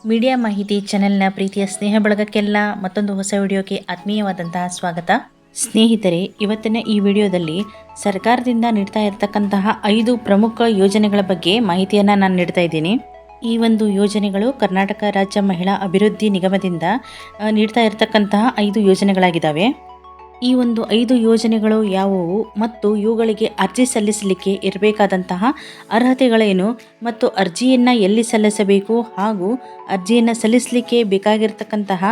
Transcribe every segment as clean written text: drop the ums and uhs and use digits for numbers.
Media ಮಾಹಿತಿ ಚಾನೆಲ್ನ ಪ್ರೀತಿಯ ಸ್ನೇಹ ಬಳಗಕ್ಕೆಲ್ಲ ಮತ್ತೊಂದು ಹೊಸ ವಿಡಿಯೋಕ್ಕೆ ಆತ್ಮೀಯವಾದಂತಹ ಸ್ವಾಗತ. ಸ್ನೇಹಿತರೆ, ಇವತ್ತಿನ ಈ ವಿಡಿಯೋದಲ್ಲಿ ಸರ್ಕಾರದಿಂದ ನೀಡ್ತಾ ಇರತಕ್ಕಂತಹ 5 ಪ್ರಮುಖ ಯೋಜನೆಗಳ ಬಗ್ಗೆ ಮಾಹಿತಿಯನ್ನು ನಾನು ನೀಡ್ತಾ ಇದ್ದೀನಿ. ಈ ಒಂದು ಯೋಜನೆಗಳು ಕರ್ನಾಟಕ ರಾಜ್ಯ ಮಹಿಳಾ ಅಭಿವೃದ್ಧಿ ನಿಗಮದಿಂದ ನೀಡ್ತಾ ಇರತಕ್ಕಂತಹ 5 ಯೋಜನೆಗಳಾಗಿದ್ದಾವೆ. ಈ ಒಂದು 5 ಯೋಜನೆಗಳು ಯಾವುವು ಮತ್ತು ಇವುಗಳಿಗೆ ಅರ್ಜಿ ಸಲ್ಲಿಸಲಿಕ್ಕೆ ಇರಬೇಕಾದಂತಹ ಅರ್ಹತೆಗಳೇನು ಮತ್ತು ಅರ್ಜಿಯನ್ನು ಎಲ್ಲಿ ಸಲ್ಲಿಸಬೇಕು ಹಾಗೂ ಅರ್ಜಿಯನ್ನು ಸಲ್ಲಿಸಲಿಕ್ಕೆ ಬೇಕಾಗಿರ್ತಕ್ಕಂತಹ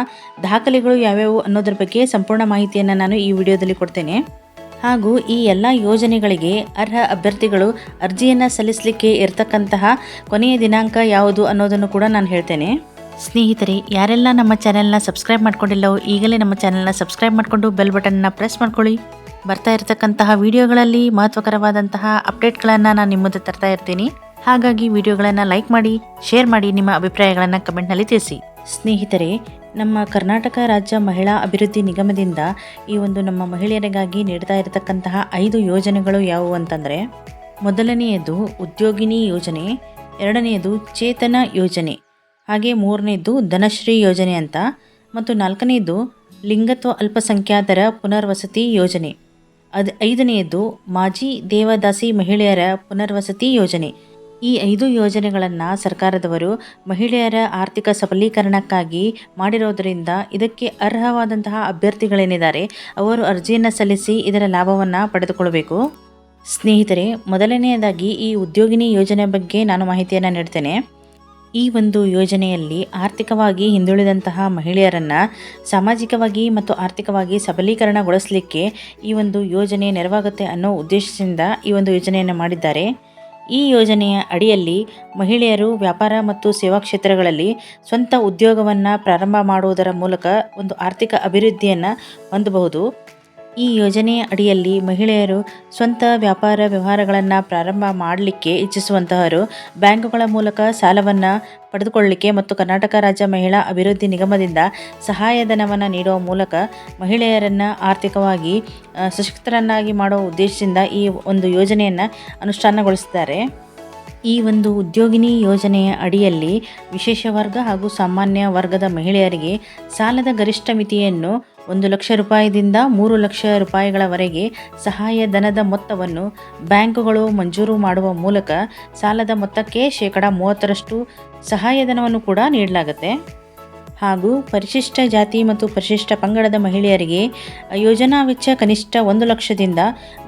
ದಾಖಲೆಗಳು ಯಾವ್ಯಾವು ಅನ್ನೋದ್ರ ಬಗ್ಗೆ ಸಂಪೂರ್ಣ ಮಾಹಿತಿಯನ್ನು ನಾನು ಈ ವಿಡಿಯೋದಲ್ಲಿ ಕೊಡ್ತೇನೆ. ಹಾಗೂ ಈ ಎಲ್ಲ ಯೋಜನೆಗಳಿಗೆ ಅರ್ಹ ಅಭ್ಯರ್ಥಿಗಳು ಅರ್ಜಿಯನ್ನು ಸಲ್ಲಿಸಲಿಕ್ಕೆ ಇರತಕ್ಕಂತಹ ಕೊನೆಯ ದಿನಾಂಕ ಯಾವುದು ಅನ್ನೋದನ್ನು ಕೂಡ ನಾನು ಹೇಳ್ತೇನೆ. ಸ್ನೇಹಿತರೆ, ಯಾರೆಲ್ಲ ನಮ್ಮ ಚಾನೆಲ್ನ ಸಬ್ಸ್ಕ್ರೈಬ್ ಮಾಡ್ಕೊಂಡಿಲ್ಲವೋ ಈಗಲೇ ನಮ್ಮ ಚಾನೆಲ್ನ ಸಬ್ಸ್ಕ್ರೈಬ್ ಮಾಡಿಕೊಂಡು ಬೆಲ್ ಬಟನ್ನ ಪ್ರೆಸ್ ಮಾಡ್ಕೊಳ್ಳಿ. ಬರ್ತಾ ಇರತಕ್ಕಂತಹ ವಿಡಿಯೋಗಳಲ್ಲಿ ಮಹತ್ವಕರವಾದಂತಹ ಅಪ್ಡೇಟ್ಗಳನ್ನು ನಾನು ನಿಮ್ಮ ಮುಂದೆ ತರ್ತಾ ಇರ್ತೀನಿ. ಹಾಗಾಗಿ ವಿಡಿಯೋಗಳನ್ನು ಲೈಕ್ ಮಾಡಿ, ಶೇರ್ ಮಾಡಿ, ನಿಮ್ಮ ಅಭಿಪ್ರಾಯಗಳನ್ನು ಕಮೆಂಟ್ನಲ್ಲಿ ತಿಳಿಸಿ. ಸ್ನೇಹಿತರೆ, ನಮ್ಮ ಕರ್ನಾಟಕ ರಾಜ್ಯ ಮಹಿಳಾ ಅಭಿವೃದ್ಧಿ ನಿಗಮದಿಂದ ಈ ಒಂದು ನಮ್ಮ ಮಹಿಳೆಯರಿಗಾಗಿ ನೀಡ್ತಾ ಇರತಕ್ಕಂತಹ 5 ಯೋಜನೆಗಳು ಯಾವುವು ಅಂತಂದರೆ, ಮೊದಲನೆಯದು ಉದ್ಯೋಗಿನಿ ಯೋಜನೆ, ಎರಡನೆಯದು ಚೇತನ ಯೋಜನೆ, ಹಾಗೆ ಮೂರನೇದು ಧನಶ್ರೀ ಯೋಜನೆ ಅಂತ, ಮತ್ತು ನಾಲ್ಕನೆಯದು ಲಿಂಗತ್ವ ಅಲ್ಪಸಂಖ್ಯಾತರ ಪುನರ್ವಸತಿ ಯೋಜನೆ, ಐದನೆಯದು ಮಾಜಿ ದೇವದಾಸಿ ಮಹಿಳೆಯರ ಪುನರ್ವಸತಿ ಯೋಜನೆ. ಈ 5 ಯೋಜನೆಗಳನ್ನು ಸರ್ಕಾರದವರು ಮಹಿಳೆಯರ ಆರ್ಥಿಕ ಸಬಲೀಕರಣಕ್ಕಾಗಿ ಮಾಡಿರೋದರಿಂದ ಇದಕ್ಕೆ ಅರ್ಹವಾದಂತಹ ಅಭ್ಯರ್ಥಿಗಳೇನಿದ್ದಾರೆ ಅವರು ಅರ್ಜಿಯನ್ನು ಸಲ್ಲಿಸಿ ಇದರ ಲಾಭವನ್ನು ಪಡೆದುಕೊಳ್ಳಬೇಕು. ಸ್ನೇಹಿತರೆ, ಮೊದಲನೆಯದಾಗಿ ಈ ಉದ್ಯೋಗಿನಿ ಯೋಜನೆ ಬಗ್ಗೆ ನಾನು ಮಾಹಿತಿಯನ್ನು ನೀಡ್ತೇನೆ. ಈ ಒಂದು ಯೋಜನೆಯಲ್ಲಿ ಆರ್ಥಿಕವಾಗಿ ಹಿಂದುಳಿದಂತಹ ಮಹಿಳೆಯರನ್ನು ಸಾಮಾಜಿಕವಾಗಿ ಮತ್ತು ಆರ್ಥಿಕವಾಗಿ ಸಬಲೀಕರಣಗೊಳಿಸಲಿಕ್ಕೆ ಈ ಒಂದು ಯೋಜನೆ ನೆರವಾಗುತ್ತೆ ಅನ್ನೋ ಉದ್ದೇಶದಿಂದ ಈ ಒಂದು ಯೋಜನೆಯನ್ನು ಮಾಡಿದ್ದಾರೆ. ಈ ಯೋಜನೆಯ ಅಡಿಯಲ್ಲಿ ಮಹಿಳೆಯರು ವ್ಯಾಪಾರ ಮತ್ತು ಸೇವಾ ಕ್ಷೇತ್ರಗಳಲ್ಲಿ ಸ್ವಂತ ಉದ್ಯೋಗವನ್ನು ಪ್ರಾರಂಭ ಮಾಡುವುದರ ಮೂಲಕ ಒಂದು ಆರ್ಥಿಕ ಅಭಿವೃದ್ಧಿಯನ್ನು ಹೊಂದಬಹುದು. ಈ ಯೋಜನೆಯ ಅಡಿಯಲ್ಲಿ ಮಹಿಳೆಯರು ಸ್ವಂತ ವ್ಯಾಪಾರ ವ್ಯವಹಾರಗಳನ್ನು ಪ್ರಾರಂಭ ಮಾಡಲಿಕ್ಕೆ ಇಚ್ಛಿಸುವಂತಹವರು ಬ್ಯಾಂಕುಗಳ ಮೂಲಕ ಸಾಲವನ್ನು ಪಡೆದುಕೊಳ್ಳಲಿಕ್ಕೆ ಮತ್ತು ಕರ್ನಾಟಕ ರಾಜ್ಯ ಮಹಿಳಾ ಅಭಿವೃದ್ಧಿ ನಿಗಮದಿಂದ ಸಹಾಯಧನವನ್ನು ನೀಡುವ ಮೂಲಕ ಮಹಿಳೆಯರನ್ನು ಆರ್ಥಿಕವಾಗಿ ಸಶಕ್ತರನ್ನಾಗಿ ಮಾಡುವ ಉದ್ದೇಶದಿಂದ ಈ ಒಂದು ಯೋಜನೆಯನ್ನು ಅನುಷ್ಠಾನಗೊಳಿಸಿದ್ದಾರೆ. ಈ ಒಂದು ಉದ್ಯೋಗಿನಿ ಯೋಜನೆಯ ಅಡಿಯಲ್ಲಿ ವಿಶೇಷ ವರ್ಗ ಹಾಗೂ ಸಾಮಾನ್ಯ ವರ್ಗದ ಮಹಿಳೆಯರಿಗೆ ಸಾಲದ ಗರಿಷ್ಠ ಮಿತಿಯನ್ನು 1 ಲಕ್ಷ ರೂಪಾಯಿದಿಂದ 3 ಲಕ್ಷ ರೂಪಾಯಿಗಳವರೆಗೆ ಸಹಾಯಧನದ ಮೊತ್ತವನ್ನು ಬ್ಯಾಂಕುಗಳು ಮಂಜೂರು ಮಾಡುವ ಮೂಲಕ ಸಾಲದ ಮೊತ್ತಕ್ಕೆ 30% ಸಹಾಯಧನವನ್ನು ಕೂಡ ನೀಡಲಾಗುತ್ತೆ. ಹಾಗೂ ಪರಿಶಿಷ್ಟ ಜಾತಿ ಮತ್ತು ಪರಿಶಿಷ್ಟ ಪಂಗಡದ ಮಹಿಳೆಯರಿಗೆ ಯೋಜನಾ ವೆಚ್ಚ ಕನಿಷ್ಠ 1 ಲಕ್ಷದಿಂದ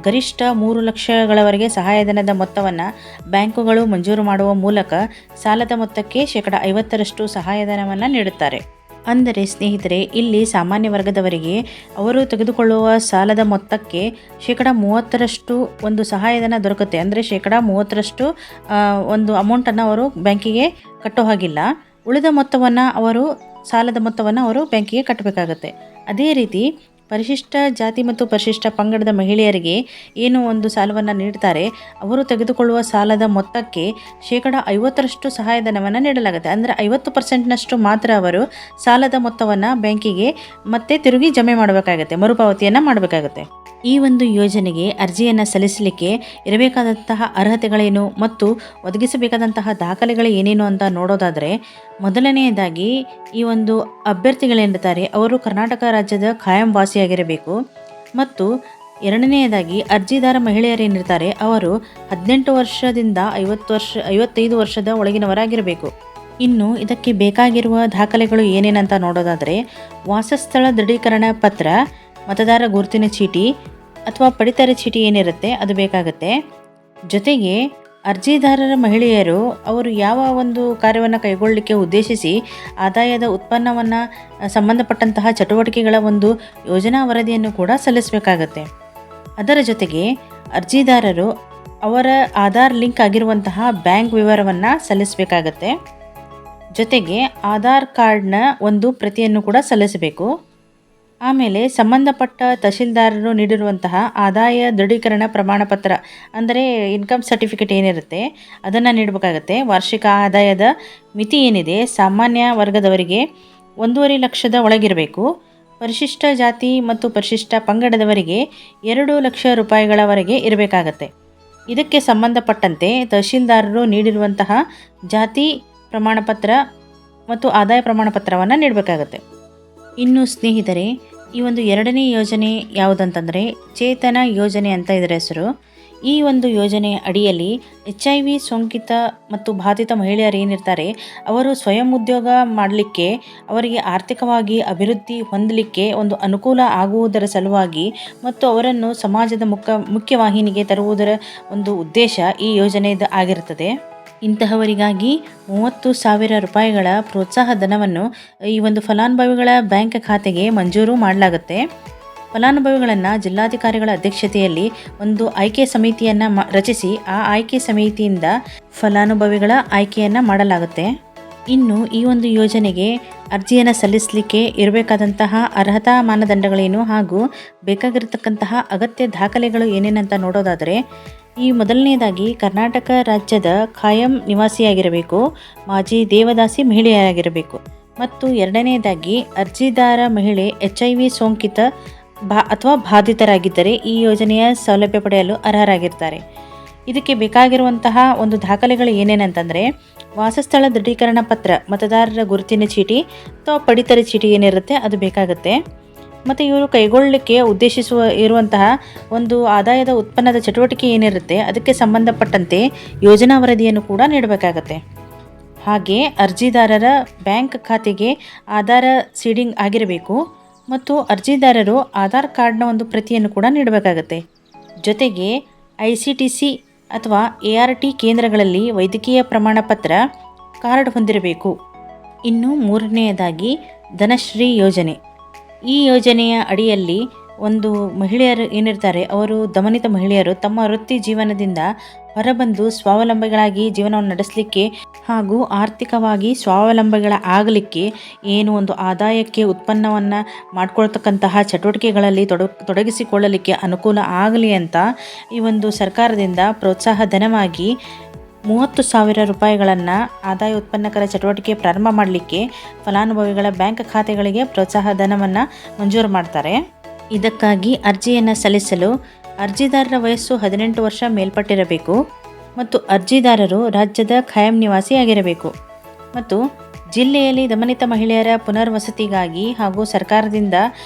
ಗರಿಷ್ಠ 3 ಲಕ್ಷಗಳವರೆಗೆ ಸಹಾಯಧನದ ಮೊತ್ತವನ್ನು ಬ್ಯಾಂಕುಗಳು ಮಂಜೂರು ಮಾಡುವ ಮೂಲಕ ಸಾಲದ ಮೊತ್ತಕ್ಕೆ 50% ಸಹಾಯಧನವನ್ನು ನೀಡುತ್ತಾರೆ. ಅಂದರೆ ಸ್ನೇಹಿತರೆ, ಇಲ್ಲಿ ಸಾಮಾನ್ಯ ವರ್ಗದವರಿಗೆ ಅವರು ತೆಗೆದುಕೊಳ್ಳುವ ಸಾಲದ ಮೊತ್ತಕ್ಕೆ 30% ಒಂದು ಸಹಾಯಧನ ದೊರಕುತ್ತೆ. ಅಂದರೆ 30% ಒಂದು ಅಮೌಂಟನ್ನು ಅವರು ಬ್ಯಾಂಕಿಗೆ ಕಟ್ಟೋ ಹಾಗಿಲ್ಲ. ಉಳಿದ ಮೊತ್ತವನ್ನು ಸಾಲದ ಮೊತ್ತವನ್ನು ಅವರು ಬ್ಯಾಂಕಿಗೆ ಕಟ್ಟಬೇಕಾಗತ್ತೆ. ಅದೇ ರೀತಿ ಪರಿಶಿಷ್ಟ ಜಾತಿ ಮತ್ತು ಪರಿಶಿಷ್ಟ ಪಂಗಡದ ಮಹಿಳೆಯರಿಗೆ ಏನು ಒಂದು ಸಾಲವನ್ನು ನೀಡ್ತಾರೆ, ಅವರು ತೆಗೆದುಕೊಳ್ಳುವ ಸಾಲದ ಮೊತ್ತಕ್ಕೆ 50% ಸಹಾಯಧನವನ್ನು ನೀಡಲಾಗುತ್ತೆ. ಅಂದರೆ 50%ನಷ್ಟು ಮಾತ್ರ ಅವರು ಸಾಲದ ಮೊತ್ತವನ್ನು ಬ್ಯಾಂಕಿಗೆ ಮತ್ತೆ ತಿರುಗಿ ಜಮೆ ಮಾಡಬೇಕಾಗತ್ತೆ, ಮರುಪಾವತಿಯನ್ನು ಮಾಡಬೇಕಾಗತ್ತೆ. ಈ ಒಂದು ಯೋಜನೆಗೆ ಅರ್ಜಿಯನ್ನು ಸಲ್ಲಿಸಲಿಕ್ಕೆ ಇರಬೇಕಾದಂತಹ ಅರ್ಹತೆಗಳೇನು ಮತ್ತು ಒದಗಿಸಬೇಕಾದಂತಹ ದಾಖಲೆಗಳು ಏನೇನು ಅಂತ ನೋಡೋದಾದರೆ, ಮೊದಲನೆಯದಾಗಿ ಈ ಒಂದು ಅಭ್ಯರ್ಥಿಗಳೇನಿರ್ತಾರೆ ಅವರು ಕರ್ನಾಟಕ ರಾಜ್ಯದ ಖಾಯಂ ವಾಸಿಯಾಗಿರಬೇಕು. ಮತ್ತು ಎರಡನೆಯದಾಗಿ ಅರ್ಜಿದಾರ ಮಹಿಳೆಯರೇನಿರ್ತಾರೆ ಅವರು 18 ವರ್ಷದಿಂದ 55 ವರ್ಷದ ಒಳಗಿನವರಾಗಿರಬೇಕು. ಇನ್ನು ಇದಕ್ಕೆ ಬೇಕಾಗಿರುವ ದಾಖಲೆಗಳು ಏನೇನಂತ ನೋಡೋದಾದರೆ, ವಾಸಸ್ಥಳ ದೃಢೀಕರಣ ಪತ್ರ, ಮತದಾರ ಗುರುತಿನ ಚೀಟಿ ಅಥವಾ ಪಡಿತರ ಚೀಟಿ ಏನಿರುತ್ತೆ ಅದು ಬೇಕಾಗುತ್ತೆ. ಜೊತೆಗೆ ಅರ್ಜಿದಾರರ ಮಹಿಳೆಯರು ಅವರು ಯಾವ ಒಂದು ಕಾರ್ಯವನ್ನು ಕೈಗೊಳ್ಳಲಿಕ್ಕೆ ಉದ್ದೇಶಿಸಿ ಆದಾಯದ ಉತ್ಪನ್ನವನ್ನು ಸಂಬಂಧಪಟ್ಟಂತಹ ಚಟುವಟಿಕೆಗಳ ಒಂದು ಯೋಜನಾ ವರದಿಯನ್ನು ಕೂಡ ಸಲ್ಲಿಸಬೇಕಾಗತ್ತೆ. ಅದರ ಜೊತೆಗೆ ಅರ್ಜಿದಾರರು ಅವರ ಆಧಾರ್ ಲಿಂಕ್ ಆಗಿರುವಂತಹ ಬ್ಯಾಂಕ್ ವಿವರವನ್ನು ಸಲ್ಲಿಸಬೇಕಾಗತ್ತೆ. ಜೊತೆಗೆ ಆಧಾರ್ ಕಾರ್ಡ್ನ ಒಂದು ಪ್ರತಿಯನ್ನು ಕೂಡ ಸಲ್ಲಿಸಬೇಕು. ಆಮೇಲೆ ಸಂಬಂಧಪಟ್ಟ ತಹಶೀಲ್ದಾರರು ನೀಡಿರುವಂತಹ ಆದಾಯ ದೃಢೀಕರಣ ಪ್ರಮಾಣ ಪತ್ರ ಅಂದರೆ ಇನ್ಕಮ್ ಸರ್ಟಿಫಿಕೇಟ್ ಏನಿರುತ್ತೆ ಅದನ್ನು ನೀಡಬೇಕಾಗತ್ತೆ. ವಾರ್ಷಿಕ ಆದಾಯದ ಮಿತಿ ಏನಿದೆ ಸಾಮಾನ್ಯ ವರ್ಗದವರಿಗೆ 1.5 ಲಕ್ಷದ ಒಳಗಿರಬೇಕು. ಪರಿಶಿಷ್ಟ ಜಾತಿ ಮತ್ತು ಪರಿಶಿಷ್ಟ ಪಂಗಡದವರಿಗೆ 2 ಲಕ್ಷ ರೂಪಾಯಿಗಳವರೆಗೆ ಇರಬೇಕಾಗತ್ತೆ. ಇದಕ್ಕೆ ಸಂಬಂಧಪಟ್ಟಂತೆ ತಹಶೀಲ್ದಾರರು ನೀಡಿರುವಂತಹ ಜಾತಿ ಪ್ರಮಾಣಪತ್ರ ಮತ್ತು ಆದಾಯ ಪ್ರಮಾಣ ಪತ್ರವನ್ನು ನೀಡಬೇಕಾಗತ್ತೆ. ಇನ್ನು ಸ್ನೇಹಿತರೆ, ಈ ಒಂದು ಎರಡನೇ ಯೋಜನೆ ಯಾವುದಂತಂದರೆ ಚೇತನ ಯೋಜನೆ ಅಂತ ಇದರ ಹೆಸರು. ಈ ಒಂದು ಯೋಜನೆ ಅಡಿಯಲ್ಲಿ HIV ಸೋಂಕಿತ ಮತ್ತು ಬಾಧಿತ ಮಹಿಳೆಯರು ಏನಿರ್ತಾರೆ ಅವರು ಸ್ವಯಂ ಉದ್ಯೋಗ ಮಾಡಲಿಕ್ಕೆ, ಅವರಿಗೆ ಆರ್ಥಿಕವಾಗಿ ಅಭಿವೃದ್ಧಿ ಹೊಂದಲಿಕ್ಕೆ ಒಂದು ಅನುಕೂಲ ಆಗುವುದರ ಸಲುವಾಗಿ ಮತ್ತು ಅವರನ್ನು ಸಮಾಜದ ಮುಖ್ಯವಾಹಿನಿಗೆ ತರುವುದರ ಒಂದು ಉದ್ದೇಶ ಈ ಯೋಜನೆಯದು ಆಗಿರುತ್ತದೆ. ಇಂತಹವರಿಗಾಗಿ 30,000 ರೂಪಾಯಿಗಳ ಪ್ರೋತ್ಸಾಹ ಧನವನ್ನು ಈ ಒಂದು ಫಲಾನುಭವಿಗಳ ಬ್ಯಾಂಕ್ ಖಾತೆಗೆ ಮಂಜೂರು ಮಾಡಲಾಗುತ್ತೆ. ಫಲಾನುಭವಿಗಳನ್ನು ಜಿಲ್ಲಾಧಿಕಾರಿಗಳ ಅಧ್ಯಕ್ಷತೆಯಲ್ಲಿ ಒಂದು ಆಯ್ಕೆ ಸಮಿತಿಯನ್ನು ರಚಿಸಿ ಆ ಆಯ್ಕೆ ಸಮಿತಿಯಿಂದ ಫಲಾನುಭವಿಗಳ ಆಯ್ಕೆಯನ್ನು ಮಾಡಲಾಗುತ್ತೆ. ಇನ್ನು ಈ ಒಂದು ಯೋಜನೆಗೆ ಅರ್ಜಿಯನ್ನು ಸಲ್ಲಿಸಲಿಕ್ಕೆ ಇರಬೇಕಾದಂತಹ ಅರ್ಹತಾ ಮಾನದಂಡಗಳೇನು ಹಾಗೂ ಬೇಕಾಗಿರತಕ್ಕಂತಹ ಅಗತ್ಯ ದಾಖಲೆಗಳು ಏನೇನಂತ ನೋಡೋದಾದರೆ, ಈ ಮೊದಲನೇದಾಗಿ ಕರ್ನಾಟಕ ರಾಜ್ಯದ ಖಾಯಂ ನಿವಾಸಿಯಾಗಿರಬೇಕು, ಮಾಜಿ ದೇವದಾಸಿ ಮಹಿಳೆಯಾಗಿರಬೇಕು ಮತ್ತು ಎರಡನೇದಾಗಿ ಅರ್ಜಿದಾರ ಮಹಿಳೆ HIV ಸೋಂಕಿತ ಅಥವಾ ಬಾಧಿತರಾಗಿದ್ದರೆ ಈ ಯೋಜನೆಯ ಸೌಲಭ್ಯ ಪಡೆಯಲು ಅರ್ಹರಾಗಿರ್ತಾರೆ. ಇದಕ್ಕೆ ಬೇಕಾಗಿರುವಂತಹ ಒಂದು ದಾಖಲೆಗಳು ಏನೇನಂತಂದರೆ ವಾಸಸ್ಥಳ ದೃಢೀಕರಣ ಪತ್ರ, ಮತದಾರರ ಗುರುತಿನ ಚೀಟಿ ಅಥವಾ ಪಡಿತರ ಚೀಟಿ ಏನಿರುತ್ತೆ ಅದು ಬೇಕಾಗುತ್ತೆ. ಮತ್ತು ಇವರು ಕೈಗೊಳ್ಳಲಿಕ್ಕೆ ಇರುವಂತಹ ಒಂದು ಆದಾಯದ ಉತ್ಪನ್ನದ ಚಟುವಟಿಕೆ ಏನಿರುತ್ತೆ ಅದಕ್ಕೆ ಸಂಬಂಧಪಟ್ಟಂತೆ ಯೋಜನಾ ವರದಿಯನ್ನು ಕೂಡ ನೀಡಬೇಕಾಗತ್ತೆ. ಹಾಗೆ ಅರ್ಜಿದಾರರ ಬ್ಯಾಂಕ್ ಖಾತೆಗೆ ಆಧಾರ ಸೀಡಿಂಗ್ ಆಗಿರಬೇಕು ಮತ್ತು ಅರ್ಜಿದಾರರು ಆಧಾರ್ ಕಾರ್ಡ್ನ ಒಂದು ಪ್ರತಿಯನ್ನು ಕೂಡ ನೀಡಬೇಕಾಗತ್ತೆ. ಜೊತೆಗೆ ICTC ಅಥವಾ ART ಕೇಂದ್ರಗಳಲ್ಲಿ ವೈದ್ಯಕೀಯ ಪ್ರಮಾಣ ಪತ್ರ ಕಾರ್ಡ್ ಹೊಂದಿರಬೇಕು. ಇನ್ನು ಮೂರನೆಯದಾಗಿ ಧನಶ್ರೀ ಯೋಜನೆ. ಈ ಯೋಜನೆಯ ಅಡಿಯಲ್ಲಿ ಒಂದು ಮಹಿಳೆಯರು ಏನಿರ್ತಾರೆ ಅವರು ದಮನಿತ ಮಹಿಳೆಯರು ತಮ್ಮ ವೃತ್ತಿ ಜೀವನದಿಂದ ಹೊರಬಂದು ಸ್ವಾವಲಂಬಿಗಳಾಗಿ ಜೀವನವನ್ನು ನಡೆಸಲಿಕ್ಕೆ ಹಾಗೂ ಆರ್ಥಿಕವಾಗಿ ಸ್ವಾವಲಂಬಿಗಳಾಗಲಿಕ್ಕೆ ಏನು ಒಂದು ಆದಾಯಕ್ಕೆ ಉತ್ಪನ್ನವನ್ನು ಮಾಡ್ಕೊಳ್ತಕ್ಕಂತಹ ಚಟುವಟಿಕೆಗಳಲ್ಲಿ ತೊಡಗಿಸಿಕೊಳ್ಳಲಿಕ್ಕೆ ಅನುಕೂಲ ಆಗಲಿ ಅಂತ ಈ ಒಂದು ಸರ್ಕಾರದಿಂದ ಪ್ರೋತ್ಸಾಹ ಧನವಾಗಿ 30,000 ರೂಪಾಯಿಗಳನ್ನು ಆದಾಯ ಉತ್ಪನ್ನಕರ ಚಟುವಟಿಕೆ ಪ್ರಾರಂಭ ಮಾಡಲಿಕ್ಕೆ ಫಲಾನುಭವಿಗಳ ಬ್ಯಾಂಕ್ ಖಾತೆಗಳಿಗೆ ಪ್ರೋತ್ಸಾಹ ಧನವನ್ನು ಮಂಜೂರು ಮಾಡ್ತಾರೆ. ಇದಕ್ಕಾಗಿ ಅರ್ಜಿಯನ್ನು ಸಲ್ಲಿಸಲು ಅರ್ಜಿದಾರರ ವಯಸ್ಸು 18 ವರ್ಷ ಮೇಲ್ಪಟ್ಟಿರಬೇಕು ಮತ್ತು ಅರ್ಜಿದಾರರು ರಾಜ್ಯದ ಖಾಯಂ ನಿವಾಸಿಯಾಗಿರಬೇಕು ಮತ್ತು ಜಿಲ್ಲೆಯಲ್ಲಿ ದಮನಿತ ಮಹಿಳೆಯರ ಪುನರ್ವಸತಿಗಾಗಿ ಹಾಗೂ ಸರ್ಕಾರದಿಂದ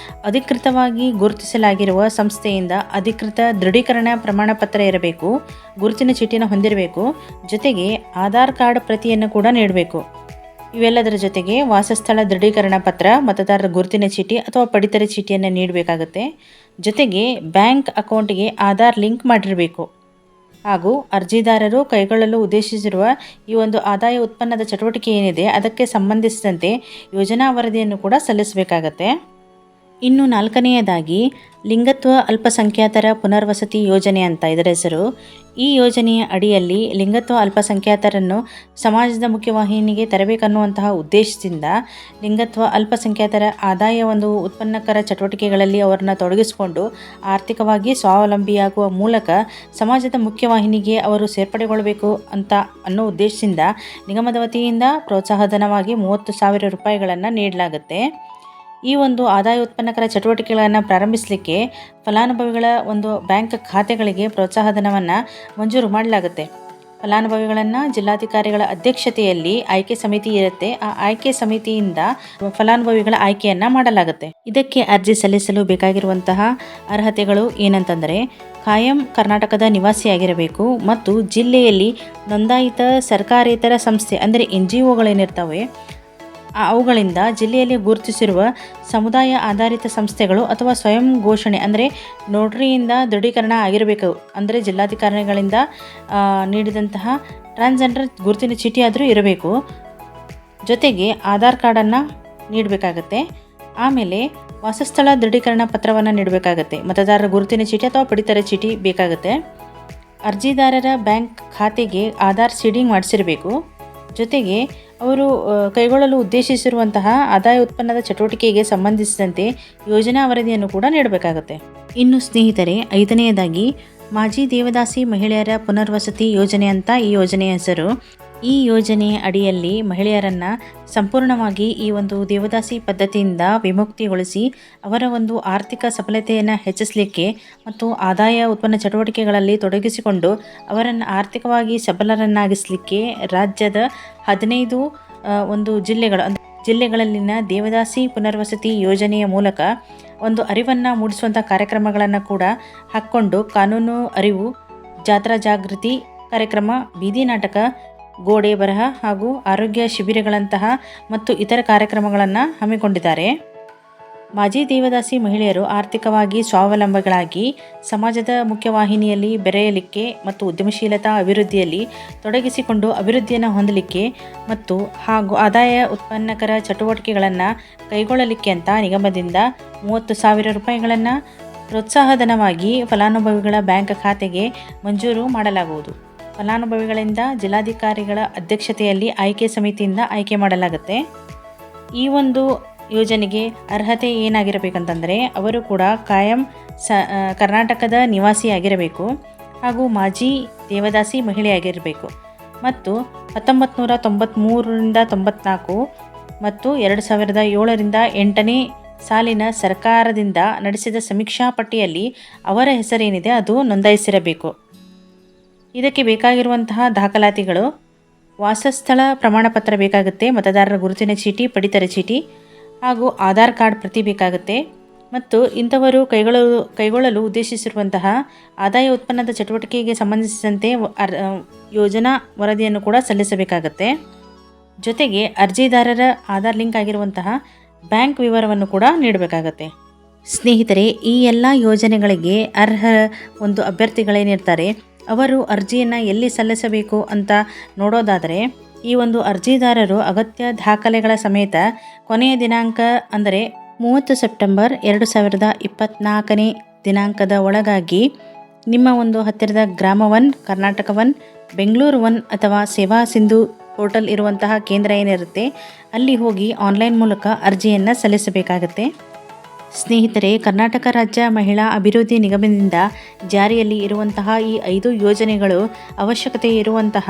ಅಧಿಕೃತವಾಗಿ ಗುರುತಿಸಲಾಗಿರುವ ಸಂಸ್ಥೆಯಿಂದ ಅಧಿಕೃತ ದೃಢೀಕರಣ ಪ್ರಮಾಣ ಪತ್ರ ಇರಬೇಕು, ಗುರುತಿನ ಚೀಟಿಯನ್ನು ಹೊಂದಿರಬೇಕು, ಜೊತೆಗೆ ಆಧಾರ್ ಕಾರ್ಡ್ ಪ್ರತಿಯನ್ನು ಕೂಡ ನೀಡಬೇಕು. ಇವೆಲ್ಲದರ ಜೊತೆಗೆ ವಾಸಸ್ಥಳ ದೃಢೀಕರಣ ಪತ್ರ, ಮತದಾರರ ಗುರುತಿನ ಚೀಟಿ ಅಥವಾ ಪಡಿತರ ಚೀಟಿಯನ್ನು ನೀಡಬೇಕಾಗುತ್ತೆ. ಜೊತೆಗೆ ಬ್ಯಾಂಕ್ ಅಕೌಂಟಿಗೆ ಆಧಾರ್ ಲಿಂಕ್ ಮಾಡಿರಬೇಕು ಹಾಗೂ ಅರ್ಜಿದಾರರು ಕೈಗೊಳ್ಳಲು ಉದ್ದೇಶಿಸಿರುವ ಈ ಒಂದು ಆದಾಯ ಉತ್ಪನ್ನದ ಚಟುವಟಿಕೆ ಏನಿದೆ ಅದಕ್ಕೆ ಸಂಬಂಧಿಸಿದಂತೆ ಯೋಜನಾ ವರದಿಯನ್ನು ಕೂಡ ಸಲ್ಲಿಸಬೇಕಾಗತ್ತೆ. ಇನ್ನು ನಾಲ್ಕನೆಯದಾಗಿ ಲಿಂಗತ್ವ ಅಲ್ಪಸಂಖ್ಯಾತರ ಪುನರ್ವಸತಿ ಯೋಜನೆ ಅಂತ ಇದರ ಹೆಸರು. ಈ ಯೋಜನೆಯ ಅಡಿಯಲ್ಲಿ ಲಿಂಗತ್ವ ಅಲ್ಪಸಂಖ್ಯಾತರನ್ನು ಸಮಾಜದ ಮುಖ್ಯವಾಹಿನಿಗೆ ತರಬೇಕನ್ನುವಂತಹ ಉದ್ದೇಶದಿಂದ ಲಿಂಗತ್ವ ಅಲ್ಪಸಂಖ್ಯಾತರ ಆದಾಯ ಒಂದು ಉತ್ಪನ್ನಕರ ಚಟುವಟಿಕೆಗಳಲ್ಲಿ ಅವರನ್ನು ತೊಡಗಿಸಿಕೊಂಡು ಆರ್ಥಿಕವಾಗಿ ಸ್ವಾವಲಂಬಿಯಾಗುವ ಮೂಲಕ ಸಮಾಜದ ಮುಖ್ಯವಾಹಿನಿಗೆ ಅವರು ಸೇರ್ಪಡೆಗೊಳ್ಳಬೇಕು ಅನ್ನೋ ಉದ್ದೇಶದಿಂದ ನಿಗಮದ ವತಿಯಿಂದ ಪ್ರೋತ್ಸಾಹಧನವಾಗಿ 30,000 ರೂಪಾಯಿಗಳನ್ನು ನೀಡಲಾಗುತ್ತೆ. ಈ ಒಂದು ಆದಾಯ ಉತ್ಪನ್ನಕರ ಚಟುವಟಿಕೆಗಳನ್ನು ಪ್ರಾರಂಭಿಸಲಿಕ್ಕೆ ಫಲಾನುಭವಿಗಳ ಒಂದು ಬ್ಯಾಂಕ್ ಖಾತೆಗಳಿಗೆ ಪ್ರೋತ್ಸಾಹಧನವನ್ನು ಮಂಜೂರು ಮಾಡಲಾಗುತ್ತೆ. ಫಲಾನುಭವಿಗಳನ್ನು ಜಿಲ್ಲಾಧಿಕಾರಿಗಳ ಅಧ್ಯಕ್ಷತೆಯಲ್ಲಿ ಆಯ್ಕೆ ಸಮಿತಿ ಇರುತ್ತೆ. ಆ ಆಯ್ಕೆ ಸಮಿತಿಯಿಂದ ಫಲಾನುಭವಿಗಳ ಆಯ್ಕೆಯನ್ನು ಮಾಡಲಾಗುತ್ತೆ. ಇದಕ್ಕೆ ಅರ್ಜಿ ಸಲ್ಲಿಸಲು ಬೇಕಾಗಿರುವಂತಹ ಅರ್ಹತೆಗಳು ಏನಂತಂದರೆ ಖಾಯಂ ಕರ್ನಾಟಕದ ನಿವಾಸಿಯಾಗಿರಬೇಕು ಮತ್ತು ಜಿಲ್ಲೆಯಲ್ಲಿ ನೋಂದಾಯಿತ ಸರ್ಕಾರೇತರ ಸಂಸ್ಥೆ ಅಂದರೆ NGOಗಳೇನಿರ್ತವೆ ಅವುಗಳಿಂದ ಜಿಲ್ಲೆಯಲ್ಲಿ ಗುರುತಿಸಿರುವ ಸಮುದಾಯ ಆಧಾರಿತ ಸಂಸ್ಥೆಗಳು ಅಥವಾ ಸ್ವಯಂ ಘೋಷಣೆ ಅಂದರೆ ನೋಟ್ರಿಯಿಂದ ದೃಢೀಕರಣ ಆಗಿರಬೇಕು. ಅಂದರೆ ಜಿಲ್ಲಾಧಿಕಾರಿಗಳಿಂದ ನೀಡಿದಂತಹ ಟ್ರಾನ್ಸ್ಜೆಂಡರ್ ಗುರುತಿನ ಚೀಟಿ ಆದರೂ ಇರಬೇಕು. ಜೊತೆಗೆ ಆಧಾರ್ ಕಾರ್ಡನ್ನು ನೀಡಬೇಕಾಗತ್ತೆ. ಆಮೇಲೆ ವಾಸಸ್ಥಳ ದೃಢೀಕರಣ ಪತ್ರವನ್ನು ನೀಡಬೇಕಾಗತ್ತೆ. ಮತದಾರರ ಗುರುತಿನ ಚೀಟಿ ಅಥವಾ ಪಡಿತರ ಚೀಟಿ ಬೇಕಾಗುತ್ತೆ. ಅರ್ಜಿದಾರರ ಬ್ಯಾಂಕ್ ಖಾತೆಗೆ ಆಧಾರ್ ಸೀಡಿಂಗ್ ಮಾಡಿಸಿರಬೇಕು. ಜೊತೆಗೆ ಅವರು ಕೈಗೊಳ್ಳಲು ಉದ್ದೇಶಿಸಿರುವಂತಹ ಆದಾಯ ಉತ್ಪನ್ನದ ಚಟುವಟಿಕೆಗೆ ಸಂಬಂಧಿಸಿದಂತೆ ಯೋಜನಾ ವರದಿಯನ್ನು ಕೂಡ ನೀಡಬೇಕಾಗುತ್ತೆ. ಇನ್ನು ಸ್ನೇಹಿತರೆ, ಐದನೆಯದಾಗಿ ಮಾಜಿ ದೇವದಾಸಿ ಮಹಿಳೆಯರ ಪುನರ್ವಸತಿ ಯೋಜನೆ ಅಂತ ಈ ಯೋಜನೆಯ ಹೆಸರು. ಈ ಯೋಜನೆಯ ಅಡಿಯಲ್ಲಿ ಮಹಿಳೆಯರನ್ನು ಸಂಪೂರ್ಣವಾಗಿ ಈ ಒಂದು ದೇವದಾಸಿ ಪದ್ಧತಿಯಿಂದ ವಿಮುಕ್ತಿಗೊಳಿಸಿ ಅವರ ಒಂದು ಆರ್ಥಿಕ ಸಫಲತೆಯನ್ನು ಹೆಚ್ಚಿಸಲಿಕ್ಕೆ ಮತ್ತು ಆದಾಯ ಉತ್ಪನ್ನ ಚಟುವಟಿಕೆಗಳಲ್ಲಿ ತೊಡಗಿಸಿಕೊಂಡು ಅವರನ್ನು ಆರ್ಥಿಕವಾಗಿ ಸಬಲರನ್ನಾಗಿಸಲಿಕ್ಕೆ ರಾಜ್ಯದ 15 ಒಂದು ಜಿಲ್ಲೆಗಳಲ್ಲಿನ ದೇವದಾಸಿ ಪುನರ್ವಸತಿ ಯೋಜನೆಯ ಮೂಲಕ ಒಂದು ಅರಿವನ್ನು ಮೂಡಿಸುವಂಥ ಕಾರ್ಯಕ್ರಮಗಳನ್ನು ಕೂಡ ಹಾಕ್ಕೊಂಡು ಕಾನೂನು ಅರಿವು, ಜಾತ್ರಾ ಜಾಗೃತಿ ಕಾರ್ಯಕ್ರಮ, ಬೀದಿ ನಾಟಕ, ಗೋಡೆ ಬರಹ ಹಾಗೂ ಆರೋಗ್ಯ ಶಿಬಿರಗಳಂತಹ ಮತ್ತು ಇತರ ಕಾರ್ಯಕ್ರಮಗಳನ್ನು ಹಮ್ಮಿಕೊಂಡಿದ್ದಾರೆ. ಮಾಜಿ ದೇವದಾಸಿ ಮಹಿಳೆಯರು ಆರ್ಥಿಕವಾಗಿ ಸ್ವಾವಲಂಬಿಗಳಾಗಿ ಸಮಾಜದ ಮುಖ್ಯವಾಹಿನಿಯಲ್ಲಿ ಬೆರೆಯಲಿಕ್ಕೆ ಮತ್ತು ಉದ್ಯಮಶೀಲತಾ ಅಭಿವೃದ್ಧಿಯಲ್ಲಿ ತೊಡಗಿಸಿಕೊಂಡು ಅಭಿವೃದ್ಧಿಯನ್ನು ಹೊಂದಲಿಕ್ಕೆ ಮತ್ತು ಹಾಗೂ ಆದಾಯ ಉತ್ಪನ್ನಕರ ಚಟುವಟಿಕೆಗಳನ್ನು ಕೈಗೊಳ್ಳಲಿಕ್ಕೆ ಅಂತ ನಿಗಮದಿಂದ 30,000 ರೂಪಾಯಿಗಳನ್ನು ಪ್ರೋತ್ಸಾಹಧನವಾಗಿ ಫಲಾನುಭವಿಗಳ ಬ್ಯಾಂಕ್ ಖಾತೆಗೆ ಮಂಜೂರು ಮಾಡಲಾಗುವುದು. ಫಲಾನುಭವಿಗಳಿಂದ ಜಿಲ್ಲಾಧಿಕಾರಿಗಳ ಅಧ್ಯಕ್ಷತೆಯಲ್ಲಿ ಆಯ್ಕೆ ಸಮಿತಿಯಿಂದ ಆಯ್ಕೆ ಮಾಡಲಾಗುತ್ತೆ. ಈ ಒಂದು ಯೋಜನೆಗೆ ಅರ್ಹತೆ ಏನಾಗಿರಬೇಕಂತಂದರೆ ಅವರು ಕೂಡ ಕಾಯಂ ಕರ್ನಾಟಕದ ನಿವಾಸಿಯಾಗಿರಬೇಕು ಹಾಗೂ ಮಾಜಿ ದೇವದಾಸಿ ಮಹಿಳೆಯಾಗಿರಬೇಕು ಮತ್ತು 1993ರಿಂದ 94 ಮತ್ತು 2007ರಿಂದ 8ನೇ ಸಾಲಿನ ಸರ್ಕಾರದಿಂದ ನಡೆಸಿದ ಸಮೀಕ್ಷಾ ಪಟ್ಟಿಯಲ್ಲಿ ಅವರ ಹೆಸರೇನಿದೆ ಅದು ನೋಂದಾಯಿಸಿರಬೇಕು. ಇದಕ್ಕೆ ಬೇಕಾಗಿರುವಂತಹ ದಾಖಲಾತಿಗಳು ವಾಸಸ್ಥಳ ಪ್ರಮಾಣಪತ್ರ ಬೇಕಾಗುತ್ತೆ, ಮತದಾರರ ಗುರುತಿನ ಚೀಟಿ, ಪಡಿತರ ಚೀಟಿ ಹಾಗೂ ಆಧಾರ್ ಕಾರ್ಡ್ ಪ್ರತಿ ಬೇಕಾಗುತ್ತೆ ಮತ್ತು ಇಂಥವರು ಕೈಗೊಳ್ಳಲು ಉದ್ದೇಶಿಸಿರುವಂತಹ ಆದಾಯ ಉತ್ಪನ್ನದ ಚಟುವಟಿಕೆಗೆ ಸಂಬಂಧಿಸಿದಂತೆ ಯೋಜನಾ ವರದಿಯನ್ನು ಕೂಡ ಸಲ್ಲಿಸಬೇಕಾಗತ್ತೆ. ಜೊತೆಗೆ ಅರ್ಜಿದಾರರ ಆಧಾರ್ ಲಿಂಕ್ ಆಗಿರುವಂತಹ ಬ್ಯಾಂಕ್ ವಿವರವನ್ನು ಕೂಡ ನೀಡಬೇಕಾಗತ್ತೆ. ಸ್ನೇಹಿತರೆ, ಈ ಎಲ್ಲ ಯೋಜನೆಗಳಿಗೆ ಅರ್ಹ ಒಂದು ಅಭ್ಯರ್ಥಿಗಳೇನಿರ್ತಾರೆ ಅವರು ಅರ್ಜಿಯನ್ನು ಎಲ್ಲಿ ಸಲ್ಲಿಸಬೇಕು ಅಂತ ನೋಡೋದಾದರೆ ಈ ಒಂದು ಅರ್ಜಿದಾರರು ಅಗತ್ಯ ದಾಖಲೆಗಳ ಸಮೇತ ಕೊನೆಯ ದಿನಾಂಕ ಅಂದರೆ 30 ಸೆಪ್ಟೆಂಬರ್ 2024ನೇ ದಿನಾಂಕದ ಒಳಗಾಗಿ ನಿಮ್ಮ ಒಂದು ಹತ್ತಿರದ ಗ್ರಾಮ 1, ಕರ್ನಾಟಕ 1, ಬೆಂಗಳೂರು 1 ಅಥವಾ ಸೇವಾ ಸಿಂಧು ಪೋರ್ಟಲ್ ಇರುವಂತಹ ಕೇಂದ್ರ ಏನಿರುತ್ತೆ ಅಲ್ಲಿ ಹೋಗಿ ಆನ್ಲೈನ್ ಮೂಲಕ ಅರ್ಜಿಯನ್ನು ಸಲ್ಲಿಸಬೇಕಾಗತ್ತೆ. ಸ್ನೇಹಿತರೆ, ಕರ್ನಾಟಕ ರಾಜ್ಯ ಮಹಿಳಾ ಅಭಿವೃದ್ಧಿ ನಿಗಮದಿಂದ ಜಾರಿಯಲ್ಲಿ ಇರುವಂತಹ ಈ 5 ಯೋಜನೆಗಳು ಅವಶ್ಯಕತೆ ಇರುವಂತಹ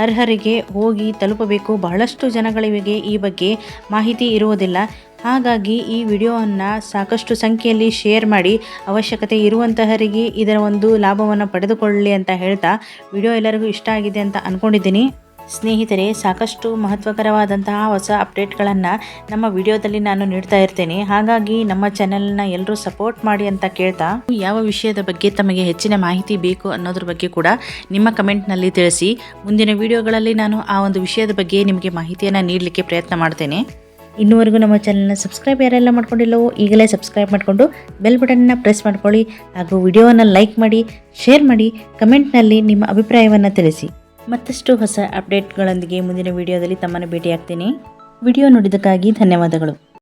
ಅರ್ಹರಿಗೆ ಹೋಗಿ ತಲುಪಬೇಕು. ಬಹಳಷ್ಟು ಜನಗಳಿಗೆ ಈ ಬಗ್ಗೆ ಮಾಹಿತಿ ಇರುವುದಿಲ್ಲ. ಹಾಗಾಗಿ ಈ ವಿಡಿಯೋವನ್ನು ಸಾಕಷ್ಟು ಸಂಖ್ಯೆಯಲ್ಲಿ ಶೇರ್ ಮಾಡಿ ಅವಶ್ಯಕತೆ ಇರುವಂತಹರಿಗೆ ಇದರ ಒಂದು ಲಾಭವನ್ನು ಪಡೆದುಕೊಳ್ಳಿ ಅಂತ ಹೇಳ್ತಾ ವಿಡಿಯೋ ಎಲ್ಲರಿಗೂ ಇಷ್ಟ ಆಗಿದೆ ಅಂತ ಅಂದ್ಕೊಂಡಿದ್ದೀನಿ. ಸ್ನೇಹಿತರೆ, ಸಾಕಷ್ಟು ಮಹತ್ವಕರವಾದಂತಹ ಹೊಸ ಅಪ್ಡೇಟ್ಗಳನ್ನು ನಮ್ಮ ವಿಡಿಯೋದಲ್ಲಿ ನಾನು ನೀಡ್ತಾ ಇರ್ತೇನೆ. ಹಾಗಾಗಿ ನಮ್ಮ ಚಾನೆಲ್ನ ಎಲ್ಲರೂ ಸಪೋರ್ಟ್ ಮಾಡಿ ಅಂತ ಕೇಳ್ತಾ, ಯಾವ ವಿಷಯದ ಬಗ್ಗೆ ತಮಗೆ ಹೆಚ್ಚಿನ ಮಾಹಿತಿ ಬೇಕು ಅನ್ನೋದ್ರ ಬಗ್ಗೆ ಕೂಡ ನಿಮ್ಮ ಕಮೆಂಟ್ನಲ್ಲಿ ತಿಳಿಸಿ. ಮುಂದಿನ ವಿಡಿಯೋಗಳಲ್ಲಿ ನಾನು ಆ ಒಂದು ವಿಷಯದ ಬಗ್ಗೆ ನಿಮಗೆ ಮಾಹಿತಿಯನ್ನು ನೀಡಲಿಕ್ಕೆ ಪ್ರಯತ್ನ ಮಾಡ್ತೇನೆ. ಇನ್ನೂವರೆಗೂ ನಮ್ಮ ಚಾನೆಲ್ನ ಸಬ್ಸ್ಕ್ರೈಬ್ ಯಾರೆಲ್ಲ ಮಾಡ್ಕೊಂಡಿಲ್ಲವೋ ಈಗಲೇ ಸಬ್ಸ್ಕ್ರೈಬ್ ಮಾಡಿಕೊಂಡು ಬೆಲ್ ಬಟನ್ನ ಪ್ರೆಸ್ ಮಾಡ್ಕೊಳ್ಳಿ ಹಾಗೂ ವಿಡಿಯೋವನ್ನು ಲೈಕ್ ಮಾಡಿ, ಶೇರ್ ಮಾಡಿ, ಕಮೆಂಟ್ನಲ್ಲಿ ನಿಮ್ಮ ಅಭಿಪ್ರಾಯವನ್ನು ತಿಳಿಸಿ. ಮತ್ತಷ್ಟು ಹೊಸ ಅಪ್ಡೇಟ್ಗಳೊಂದಿಗೆ ಮುಂದಿನ ವಿಡಿಯೋದಲ್ಲಿ ತಮ್ಮನ್ನು ಭೇಟಿಯಾಗ್ತೀನಿ. ವಿಡಿಯೋ ನೋಡಿದ್ದಕ್ಕಾಗಿ ಧನ್ಯವಾದಗಳು.